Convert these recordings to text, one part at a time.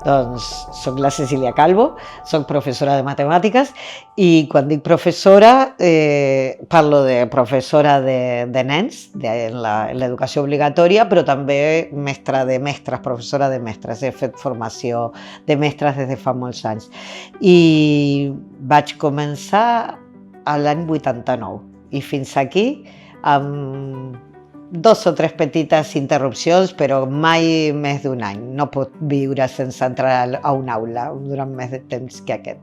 Doncs soc la Cecília Calvo, soc professora de matemàtiques i quan dic professora parlo de professora de nens en l'educació obligatòria, però també mestra de mestres, professora de mestres. He fet formació de mestres des de fa molts anys i vaig començar a l'any 89 i fins aquí amb 2 o 3 petites interrupcions, però mai més d'un any. No pot viure sense entrar a una aula durant més de temps que aquest.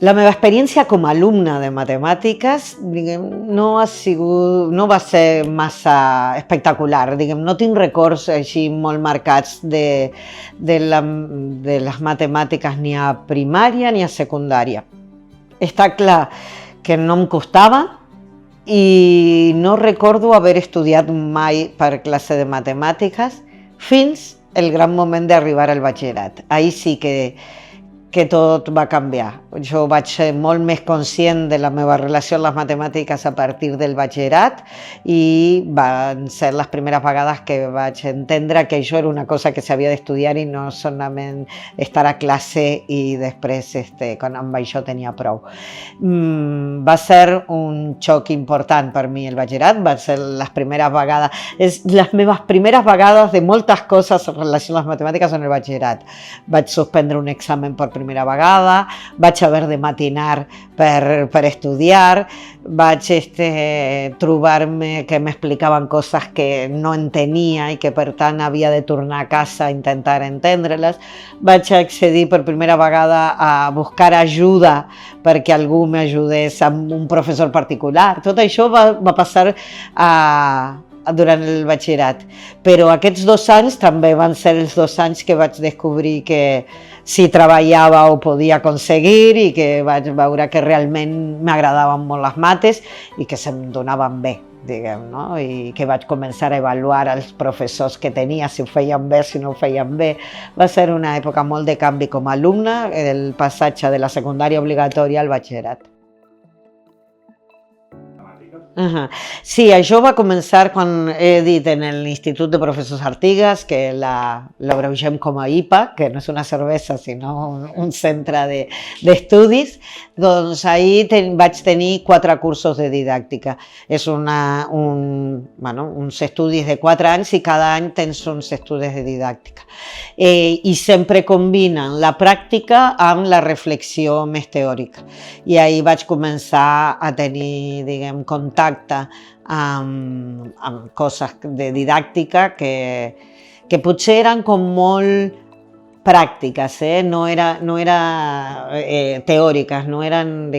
La meva experiència com a alumna de matemàtiques no va ser massa espectacular. No tinc records així molt marcats de les matemàtiques ni a primària ni a secundària. Està clar que no em costava, i no recordo haver estudiat mai per classe de matemàtiques fins el gran moment d'arribar al batxillerat. Ahir sí que tot va canviar. Jo vaig ser molt més conscient de la meva relació amb les matemàtiques a partir del batxillerat i van ser les primeres vegades que vaig entendre que això era una cosa que s'havia d'estudiar i no solament estar a classe i després quan amb això tenia prou. Va ser un xoc important per mi el batxillerat, van ser les primeres vegades, les meves primeres vegades de moltes coses en relació amb les matemàtiques en el batxillerat. Vaig suspendre un examen per primera vegada, vaig haver de matinar per estudiar, vaig trobar-me que m'explicaven coses que no entenia i que per tant havia de tornar a casa a intentar entendre-les, vaig accedir per primera vegada a buscar ajuda perquè algú m'ajudés amb un professor particular. Tot això va passar durant el batxillerat, però aquests 2 anys també van ser els 2 anys que vaig descobrir que si treballava ho podia aconseguir i que vaig veure que realment m'agradaven molt les mates i que se'm donaven bé, no? I que vaig començar a avaluar els professors que tenia, si ho feien bé, si no ho feien bé. Va ser una època molt de canvi com a alumna, el passatge de la secundària obligatòria al batxillerat. Sí, això va començar quan he dit en l'Institut de Professors Artigas, que l'abreugem com a IPA, que no és una cervesa sinó un centre d'estudis. Doncs ahir vaig tenir 4 cursos de didàctica. És uns estudis de 4 anys i cada any tens uns estudis de didàctica. I sempre combinen la pràctica amb la reflexió més teòrica. I ahir vaig començar a tenir, contacte amb coses de didàctica que potser eren com molt pràctiques, no eren teòriques, no eren,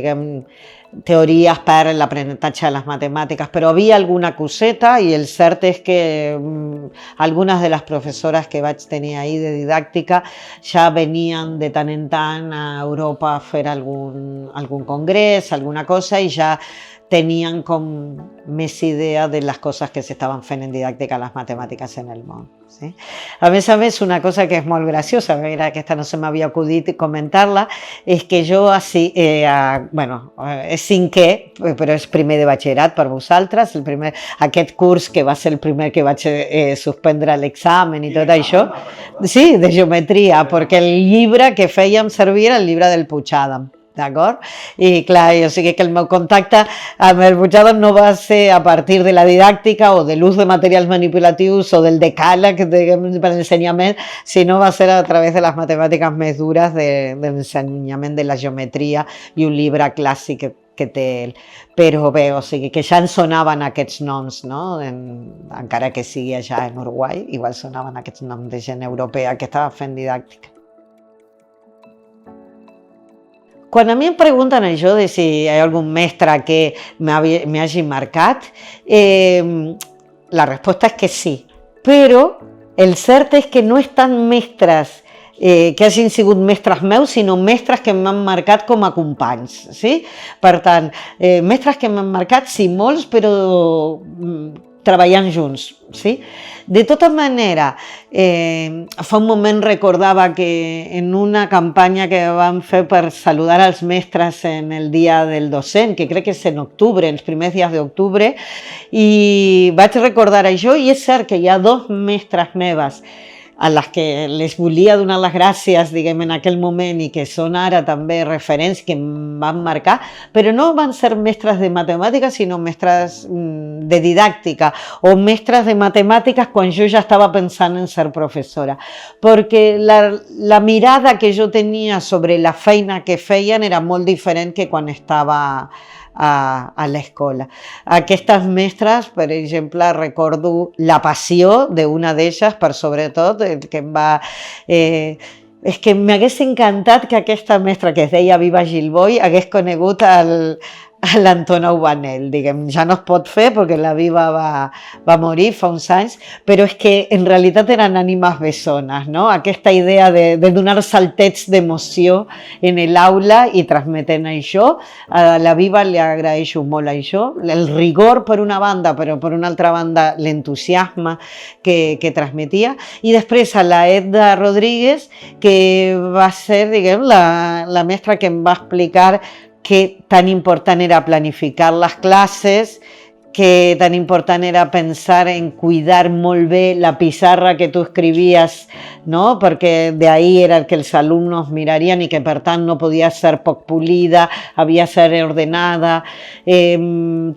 teories per l'aprenentatge de les matemàtiques, però havia alguna coseta i el cert és que algunes de les professores que vaig tenir ahir de didàctica ja venien de tant en tant a Europa a fer algun congrés, alguna cosa, i ja tenien com més idea de les coses que s'estaven fent en didàctica a les matemàtiques en el món. A més, una cosa que és molt graciosa, aquesta no se m'havia acudit comentar-la, és que jo, és 5è, però és primer de batxillerat per vosaltres, aquest curs que va ser el primer que vaig suspendre l'examen i tot això, sí, de geometria, perquè el llibre que fèiem servir era el llibre del Puigdàlber. D'acord? I clar, o sigui que el meu contacte amb el Puigdàlber no va ser a partir de la didàctica o de l'ús de materials manipulatius o del decàleg per l'ensenyament, sinó va ser a través de les matemàtiques més dures de l'ensenyament de la geometria i un llibre clàssic que té. Però bé, o sigui que ja en sonaven aquests noms, no? Encara que sigui allà en Uruguai, igual sonaven aquests noms de gent europea que estava fent didàctica. Quan a mi em pregunten això de si hi ha algun mestre que m'hagi marcat, la resposta és que sí, però el cert és que no estan mestres que hagin sigut mestres meus, sinó mestres que m'han marcat com a companys. Per tant, mestres que m'han marcat, sí, molts, però treballant junts, sí? De tota manera, fa un moment recordava que en una campanya que vam fer per saludar als mestres en el dia del docent, que crec que és en octubre, els primers dies d'octubre, i vaig recordar això, i és cert que hi ha 2 mestres meves a les que les volia donar les gràcies, diguem, en aquell moment, i que són ara també referents que em van marcar, però no van ser mestres de matemàtiques, sinó mestres de didàctica, o mestres de matemàtiques quan jo ja estava pensant en ser professora, perquè la mirada que jo tenia sobre la feina que feien era molt diferent que quan estava a l'escola. Aquestes mestres, per exemple, recordo la passió d'una d'elles, per sobretot, que em va... és que m'hagués encantat que aquesta mestra, que es deia Viva Gilboi, hagués conegut l'Anton Aubanel, diguem, ja no es pot fer perquè la Viva va morir fa uns anys, però és que en realitat eren ànimes bessones, no? Aquesta idea de donar saltets d'emoció en l'aula i transmetent això, a la Viva li agraeixo molt això, el rigor per una banda, però per una altra banda l'entusiasme que transmetia, i després a la Edda Rodríguez, que va ser, diguem, la mestra que em va explicar que tan important era planificar les classes, que tan important era pensar en cuidar molt bé la pissarra que tu escrivies, no? Perquè d'ahí era el que els alumnes mirarien i que per tant no podia ser poc polida, havia de ser ordenada.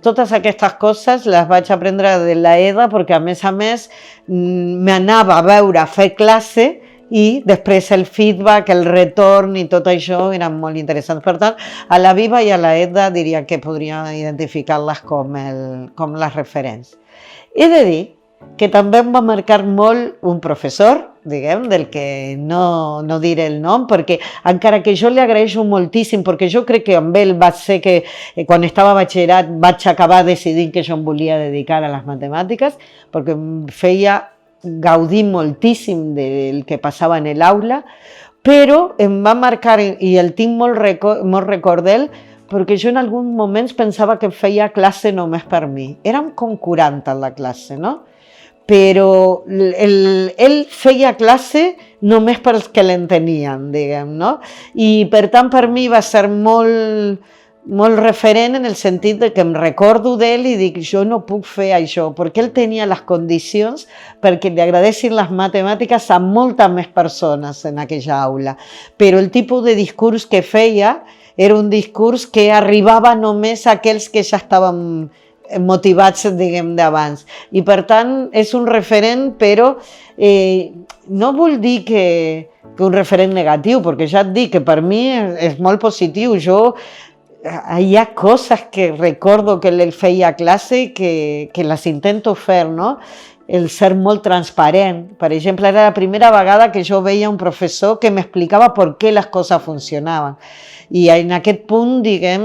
Totes aquestes coses les vaig aprendre de la Eda perquè a més m'anava a veure fer classe i després el feedback, el retorn i tot això eren molt interessants. Per tant, a la Viva i a la Edda diria que podria identificar-les com les referents. He de dir que també em va marcar molt un professor, diguem, del que no diré el nom, perquè encara que jo li agraeixo moltíssim, perquè jo crec que amb ell va ser que quan estava a batxillerat vaig acabar decidint que jo em volia dedicar a les matemàtiques, perquè em feia gaudir moltíssim del que passava en l'aula, però em va marcar, i el tinc molt record d'ell, perquè jo en alguns moments pensava que feia classe només per mi. Érem com 40 a la classe, no? Però ell feia classe només pels que l'entenien, diguem, no? I per tant per mi va ser molt referent en el sentit de que em recordo d'ell i dic, jo no puc fer això, perquè ell tenia les condicions perquè li agradessin les matemàtiques a moltes més persones en aquella aula, però el tipus de discurs que feia era un discurs que arribava només a aquells que ja estaven motivats, diguem, d'abans. I per tant és un referent, però no vull dir que un referent negatiu, perquè ja et dic que per mi és molt positiu. Hi ha coses que recordo que ell feia a classe que les intento fer, no? El ser molt transparent. Per exemple, era la primera vegada que jo veia un professor que m'explicava per què les coses funcionaven. I en aquest punt, diguem,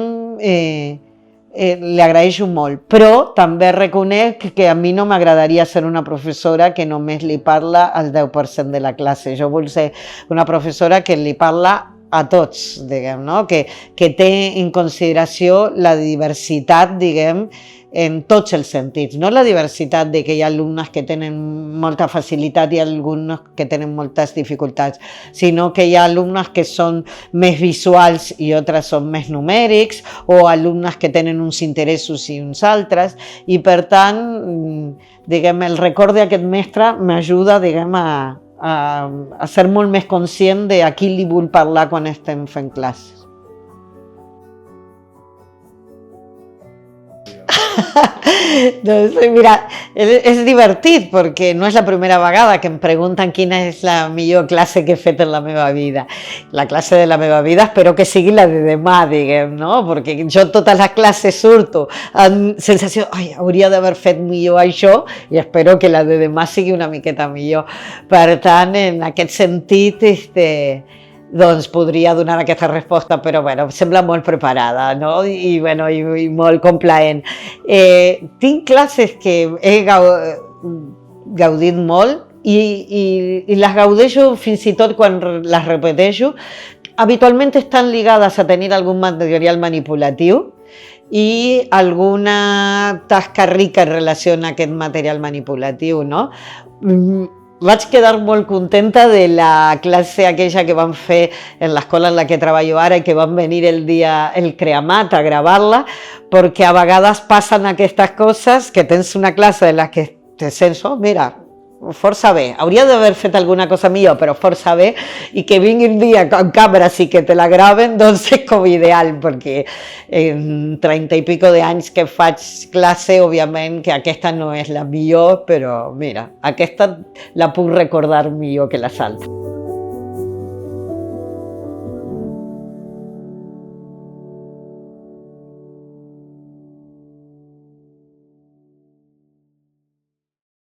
li agraeixo molt. Però també reconec que a mi no m'agradaria ser una professora que només li parla al 10% de la classe. Jo vull ser una professora que li parla a tots, diguem, no? Que té en consideració la diversitat, diguem, en tots els sentits, no la diversitat de que hi ha alumnes que tenen molta facilitat i alumnes que tenen moltes dificultats, sinó que hi ha alumnes que són més visuals i altres són més numèrics, o alumnes que tenen uns interessos i uns altres, i per tant, diguem, el record d'aquest mestre m'ajuda, diguem, a ser molt més conscient de a qui li vull parlar quan estem fent classes. Doncs, mira, és divertit perquè no és la primera vegada que em pregunten quina és la millor classe que he fet en la meva vida. La classe de la meva vida espero que sigui la de demà, diguem, no? Perquè jo totes les classes surto amb sensació, ai, hauria d'haver fet millor això, i espero que la de demà sigui una miqueta millor. Per tant, en aquest sentit, doncs podria donar aquesta resposta, però bueno, sembla molt preparada, no? I molt complaent. Tinc classes que he gaudit molt i les gaudeixo fins i tot quan les repeteixo. Habitualment estan lligades a tenir algun material manipulatiu i alguna tasca rica en relació a aquest material manipulatiu, no? Vaig quedar molt contenta de la classe aquella que vam fer en l'escola en la que treballo ara i que van venir el Creamat a gravar-la, perquè a vegades passen aquestes coses que tens una classe en la que te sents, oh, mira, força bé, hauria d'haver fet alguna cosa millor, però força bé, i que vingui un dia amb càmeres i que te la graven, doncs és com ideal, perquè en 30 i pico d'anys que faig classe, òbviament que aquesta no és la millor, però mira, aquesta la puc recordar millor que les altres.